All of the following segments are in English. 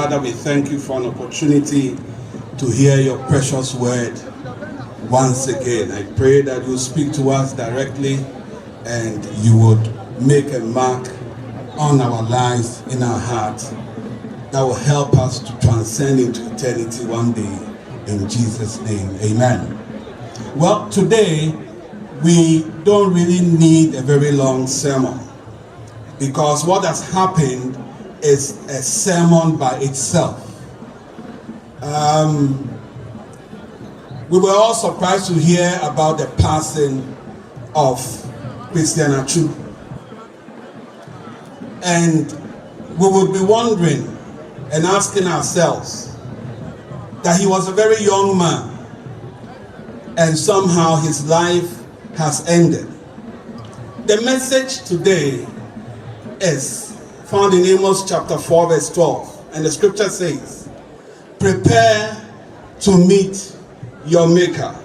Father, we thank you for an opportunity to hear your precious word once again. I pray that you speak to us directly and you would make a mark on our lives, in our hearts, that will help us to transcend into eternity one day. In Jesus' name, amen. Well, today we don't really need a very long sermon, because what has happened is a sermon by itself. We were all surprised to hear about the passing of Christian Achu. And we would be wondering and asking ourselves that he was a very young man and somehow his life has ended. The message today is found in Amos chapter 4 verse 12, and the scripture says, prepare to meet your maker.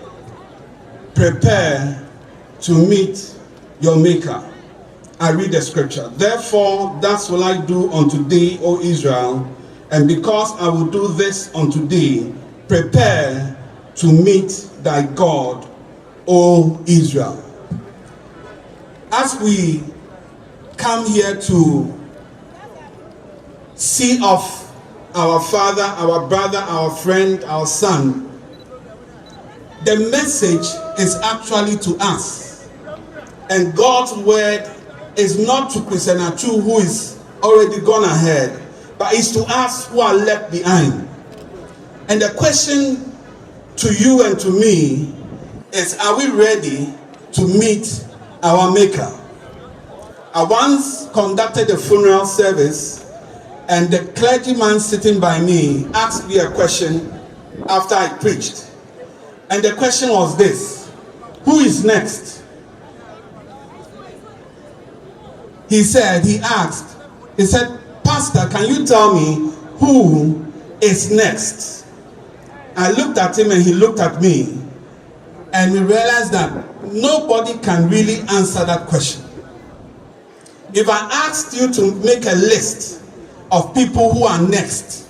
Prepare to meet your maker. I read the scripture. Therefore, thus will I do unto thee, O Israel, and because I will do this unto thee, prepare to meet thy God, O Israel. As we come here to see off our father, our brother, our friend, our son, the message is actually to us. And God's word is not to Christian Achu, who is already gone ahead, but it's to us who are left behind. And the question to you and to me is, are we ready to meet our maker? I once conducted a funeral service, and the clergyman sitting by me asked me a question after I preached. And the question was this: who is next? He said, Pastor, can you tell me who is next? I looked at him and he looked at me, and we realized that nobody can really answer that question. If I asked you to make a list of people who are next,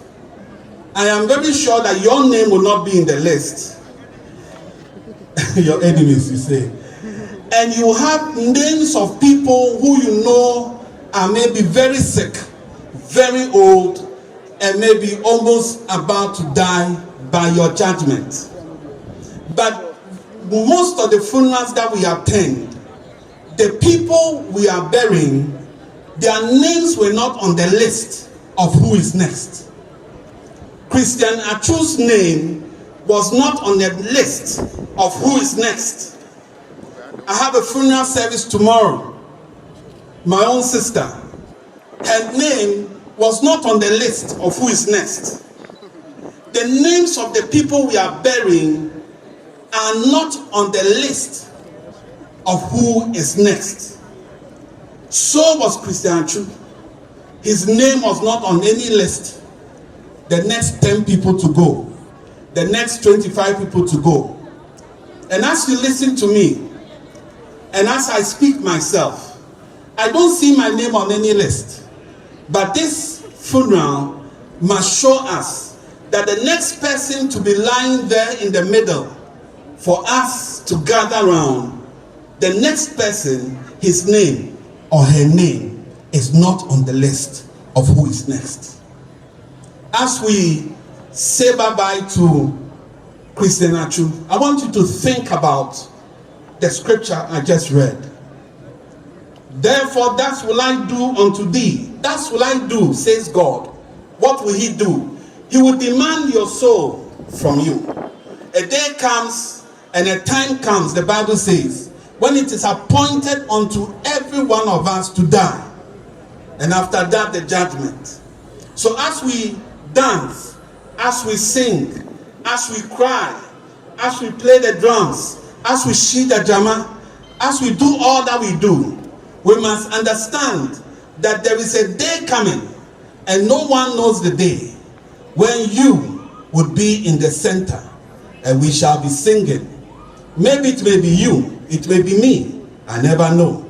I am very sure that your name will not be in the list. Your enemies, you say. And you have names of people who you know are maybe very sick, very old, and maybe almost about to die by your judgment. But most of the funerals that we attend, the people we are burying, their names were not on the list of who is next. Christian Achu's name was not on the list of who is next. I have a funeral service tomorrow. My own sister, her name was not on the list of who is next. The names of the people we are burying are not on the list of who is next. So was Christian Achu. His name was not on any list. The next 10 people to go. The next 25 people to go. And as you listen to me, and as I speak myself, I don't see my name on any list. But this funeral must show us that the next person to be lying there in the middle for us to gather around, the next person, his name or her name is not on the list of who is next. As we say bye-bye to Christian Achu, I want you to think about the scripture I just read. Therefore, thus will I do unto thee. Thus will I do, says God. What will he do? He will demand your soul from you. A day comes and a time comes, the Bible says, when it is appointed unto every one of us to die. And after that, the judgment. So as we dance, as we sing, as we cry, as we play the drums, as we sheet the drama, as we do all that we do, we must understand that there is a day coming, and no one knows the day, when you would be in the center, and we shall be singing. Maybe it may be you, it may be me, I never know.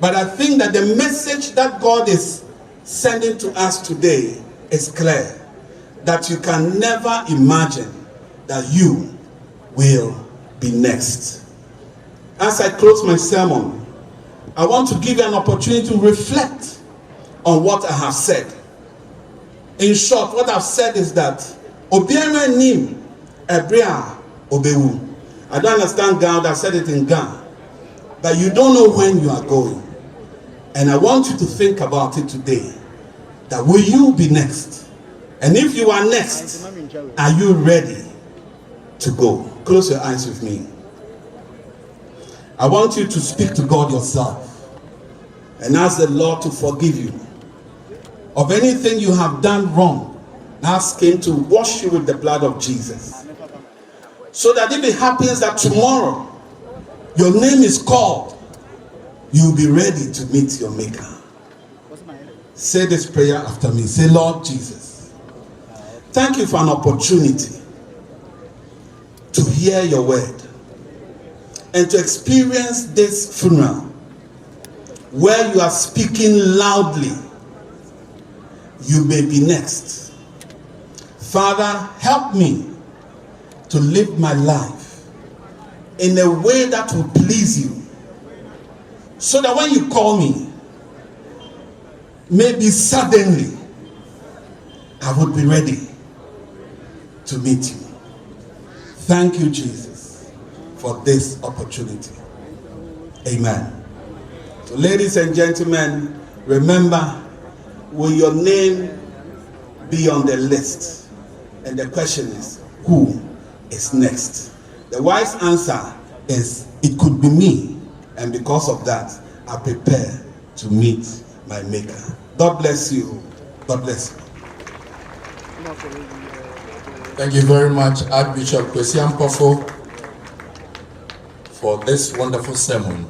But I think that the message that God is sending to us today is clear. that you can never imagine that you will be next. As I close my sermon, I want to give you an opportunity to reflect on what I have said. In short, what I've said is that Obiara nim ebria obewu. I don't understand Ghana, I've said it in Ghana. But you don't know when you are going. And I want you to think about it today. That will you be next? And if you are next, are you ready to go? Close your eyes with me. I want you to speak to God yourself and ask the Lord to forgive you of anything you have done wrong. Ask Him to wash you with the blood of Jesus. So that if it happens that tomorrow your name is called, you'll be ready to meet your Maker. Say this prayer after me. Say, Lord Jesus, thank you for an opportunity to hear your word and to experience this funeral where you are speaking loudly. You may be next. Father, help me to live my life in a way that will please you, so that when you call me, maybe suddenly, I would be ready to meet you. Thank you, Jesus, for this opportunity. Amen. So, ladies and gentlemen, remember, will your name be on the list? And the question is, who is next? The wise answer is, it could be me. And because of that, I prepare to meet my Maker. God bless you. God bless you. Thank you very much, Archbishop Kwasi Ampofo, for this wonderful sermon.